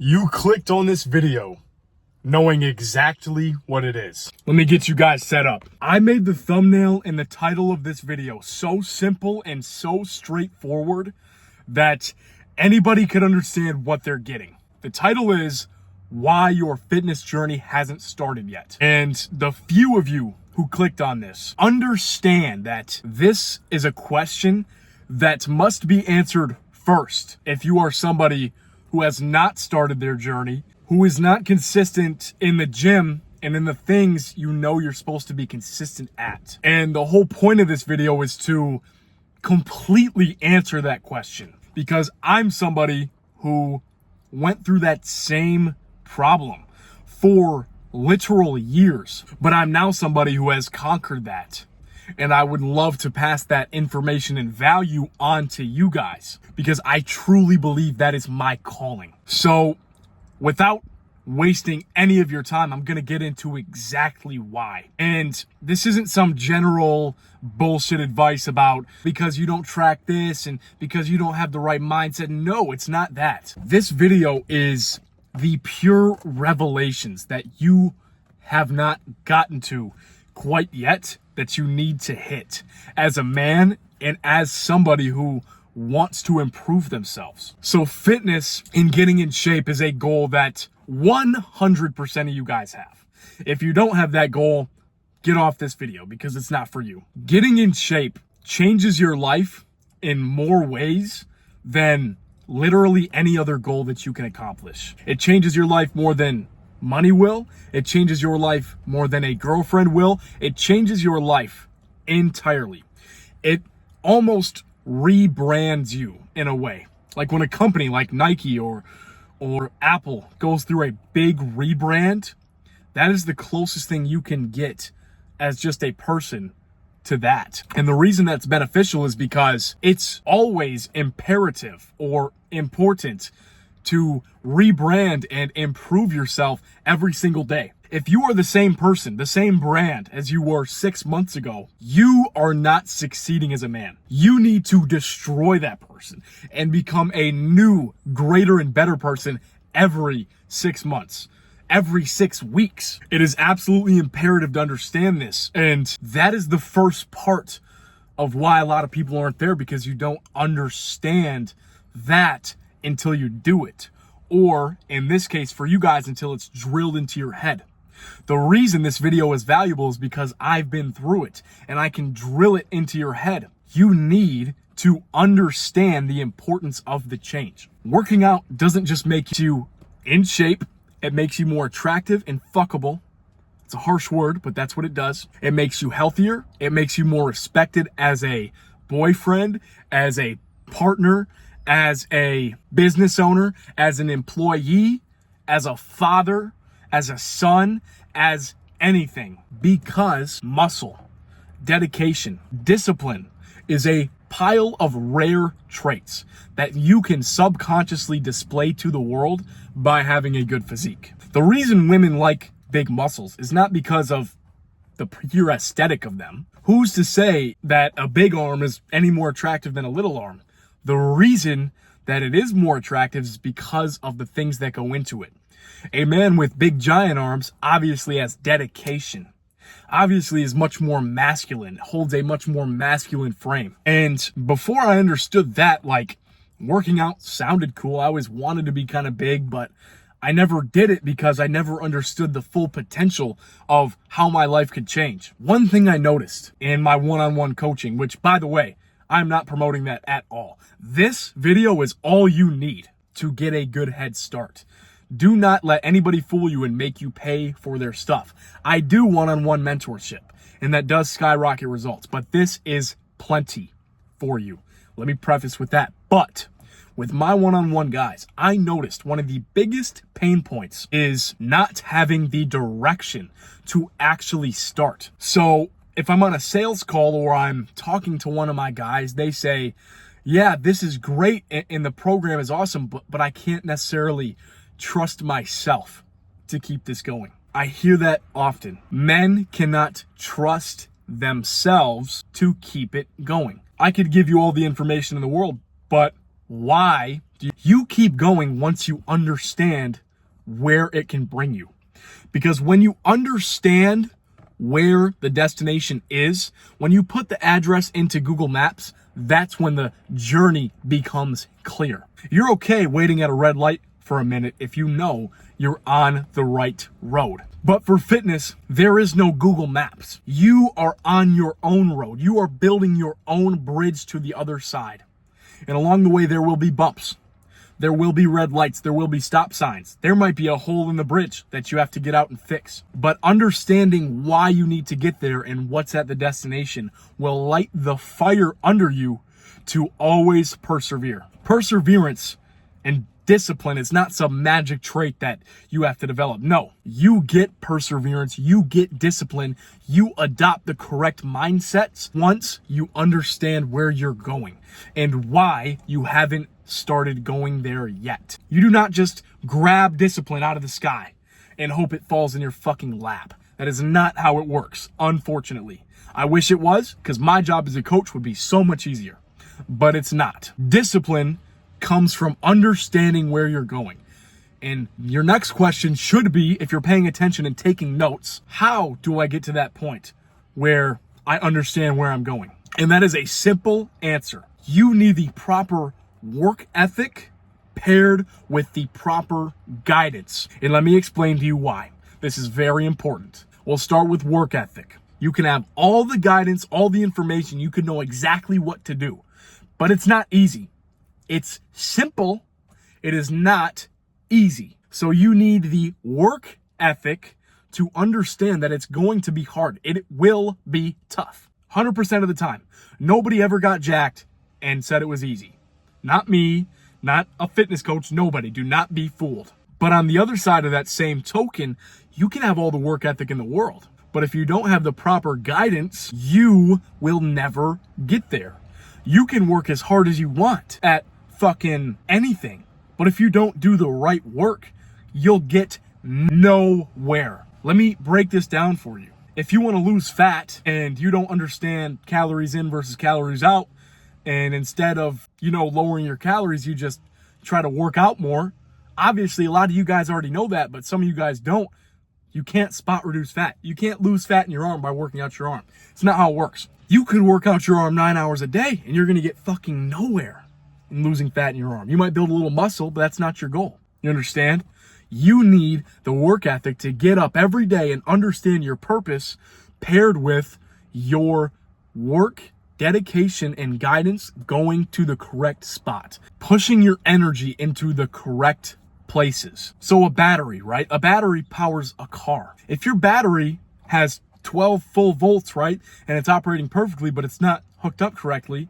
You clicked on this video knowing exactly what it is. Let me get you guys set up. I made the thumbnail and the title of this video so simple and so straightforward that anybody could understand what they're getting. The title is Why Your Fitness Journey Hasn't Started Yet. And the few of you who clicked on this understand that this is a question that must be answered first if you are somebody who has not started their journey, who is not consistent in the gym and in the things you know you're supposed to be consistent at. And the whole point of this video is to completely answer that question, because I'm somebody who went through that same problem for literal years, but I'm now somebody who has conquered that. And I would love to pass that information and value on to you guys, because I truly believe that is my calling. So without wasting any of your time, I'm going to get into exactly why. And this isn't some general bullshit advice about because you don't track this and because you don't have the right mindset. No, it's not that. This video is the pure revelations that you have not gotten to quite yet, that you need to hit as a man and as somebody who wants to improve themselves. So fitness and getting in shape is a goal that 100% of you guys have. If you don't have that goal, get off this video because it's not for you. Getting in shape changes your life in more ways than literally any other goal that you can accomplish. It changes your life more than money will. It changes your life more than a girlfriend will. It changes your life entirely. It almost rebrands you in a way. Like when a company like Nike or Apple goes through a big rebrand, that is the closest thing you can get as just a person to that. And the reason that's beneficial is because it's always imperative or important to rebrand and improve yourself every single day. If you are the same person, the same brand as you were 6 months ago, you are not succeeding as a man. You need to destroy that person and become a new, greater and better person every 6 months, every 6 weeks. It is absolutely imperative to understand this. And that is the first part of why a lot of people aren't there, because you don't understand that until you do it. Or in this case for you guys, until it's drilled into your head. The reason this video is valuable is because I've been through it and I can drill it into your head. You need to understand the importance of the change. Working out doesn't just make you in shape, it makes you more attractive and fuckable. It's a harsh word, but that's what it does. It makes you healthier. It makes you more respected as a boyfriend, as a partner, as a business owner, as an employee, as a father, as a son, as anything. Because muscle, dedication, discipline is a pile of rare traits that you can subconsciously display to the world by having a good physique. The reason women like big muscles is not because of the pure aesthetic of them. Who's to say that a big arm is any more attractive than a little arm? The reason that it is more attractive is because of the things that go into it. A man with big giant arms obviously has dedication, obviously is much more masculine, holds a much more masculine frame. And before I understood that, like, working out sounded cool. I always wanted to be kind of big, but I never did it because I never understood the full potential of how my life could change. One thing I noticed in my one-on-one coaching, which, by the way, I'm not promoting that at all. This video is all you need to get a good head start. Do not let anybody fool you and make you pay for their stuff. I do one-on-one mentorship, and that does skyrocket results, but this is plenty for you. Let me preface with that. But with my one-on-one guys, I noticed one of the biggest pain points is not having the direction to actually start. So if I'm on a sales call or I'm talking to one of my guys, they say, yeah, this is great and the program is awesome, but I can't necessarily trust myself to keep this going. I hear that often. Men cannot trust themselves to keep it going. I could give you all the information in the world, but why You keep going once you understand where it can bring you. Because when you understand where the destination is, when you put the address into Google Maps, that's when the journey becomes clear. You're okay waiting at a red light for a minute if you know you're on the right road. But for fitness, there is no Google Maps. You are on your own road. You are building your own bridge to the other side. And along the way, there will be bumps. There will be red lights. There will be stop signs. There might be a hole in the bridge that you have to get out and fix. But understanding why you need to get there and what's at the destination will light the fire under you to always persevere. Perseverance and discipline is not some magic trait that you have to develop. No, you get perseverance, you get discipline, you adopt the correct mindsets once you understand where you're going and why you haven't started going there yet. You do not just grab discipline out of the sky and hope it falls in your fucking lap. That is not how it works, unfortunately. I wish it was, because my job as a coach would be so much easier, but it's not. Discipline comes from understanding where you're going. And your next question should be, if you're paying attention and taking notes, how do I get to that point where I understand where I'm going? And that is a simple answer. You need the proper work ethic paired with the proper guidance. And let me explain to you why. This is very important. We'll start with work ethic. You can have all the guidance, all the information, you can know exactly what to do, but it's not easy. It's simple. It is not easy. So you need the work ethic to understand that it's going to be hard. It will be tough. 100% of the time. Nobody ever got jacked and said it was easy. Not me, not a fitness coach, nobody. Do not be fooled. But on the other side of that same token, you can have all the work ethic in the world. But if you don't have the proper guidance, you will never get there. You can work as hard as you want at fucking anything. But if you don't do the right work, you'll get nowhere. Let me break this down for you. If you want to lose fat and you don't understand calories in versus calories out, and instead of, lowering your calories, you just try to work out more. Obviously, a lot of you guys already know that, but some of you guys don't. You can't spot reduce fat. You can't lose fat in your arm by working out your arm. It's not how it works. You could work out your arm 9 hours a day and you're going to get fucking nowhere in losing fat in your arm. You might build a little muscle, but that's not your goal. You understand? You need the work ethic to get up every day and understand your purpose paired with your work dedication and guidance going to the correct spot, pushing your energy into the correct places. So a battery, right? A battery powers a car. If your battery has 12 full volts, right, and it's operating perfectly, but it's not hooked up correctly,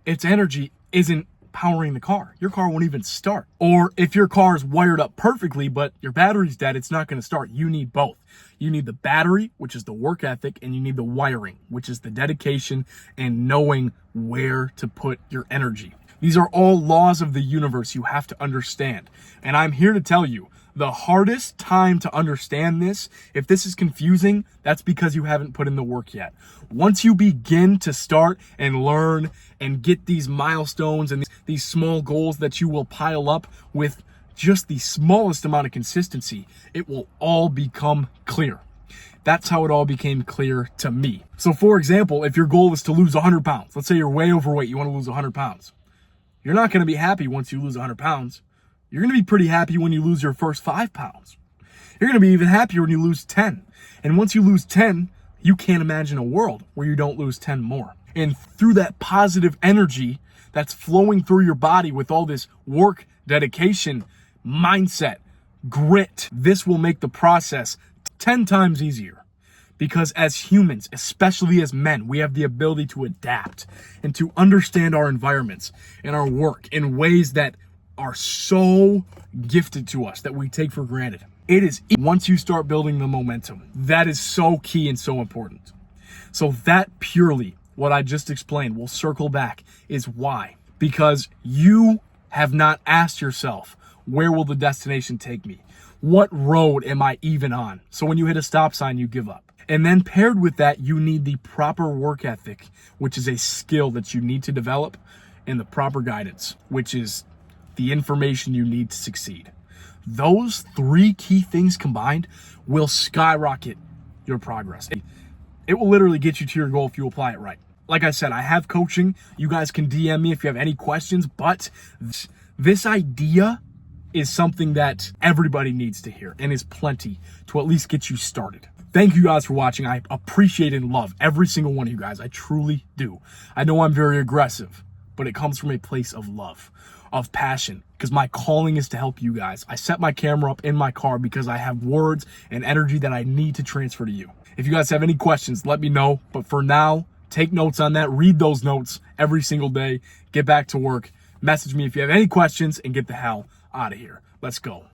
its energy isn't powering the car. Your car won't even start. Or if your car is wired up perfectly, but your battery's dead, it's not going to start. You need both. You need the battery, which is the work ethic, and you need the wiring, which is the dedication and knowing where to put your energy. These are all laws of the universe you have to understand. And I'm here to tell you, the hardest time to understand this, if this is confusing, that's because you haven't put in the work yet. Once you begin to start and learn and get these milestones and these small goals that you will pile up with just the smallest amount of consistency, it will all become clear. That's how it all became clear to me. So for example, if your goal is to lose 100 pounds, let's say you're way overweight, you want to lose 100 pounds. You're not going to be happy once you lose 100 pounds. You're going to be pretty happy when you lose your first 5 pounds. You're going to be even happier when you lose 10. And once you lose 10, you can't imagine a world where you don't lose 10 more. And through that positive energy that's flowing through your body with all this work, dedication, mindset, grit, this will make the process 10 times easier. Because as humans, especially as men, we have the ability to adapt and to understand our environments and our work in ways that are so gifted to us that we take for granted. It is once you start building the momentum, that is so key and so important. So that purely, what I just explained, will circle back, is why. Because you have not asked yourself, where will the destination take me? What road am I even on? So when you hit a stop sign, you give up. And then paired with that, you need the proper work ethic, which is a skill that you need to develop, and the proper guidance, which is the information you need to succeed. Those 3 key things combined will skyrocket your progress. It will literally get you to your goal if you apply it right. Like I said, I have coaching. You guys can DM me if you have any questions, but this idea is something that everybody needs to hear and is plenty to at least get you started. Thank you guys for watching. I appreciate and love every single one of you guys. I truly do. I know I'm very aggressive, but it comes from a place of love, of passion, because my calling is to help you guys. I set my camera up in my car because I have words and energy that I need to transfer to you. If you guys have any questions, let me know. But for now, take notes on that. Read those notes every single day. Get back to work. Message me if you have any questions and get the hell out of here. Let's go.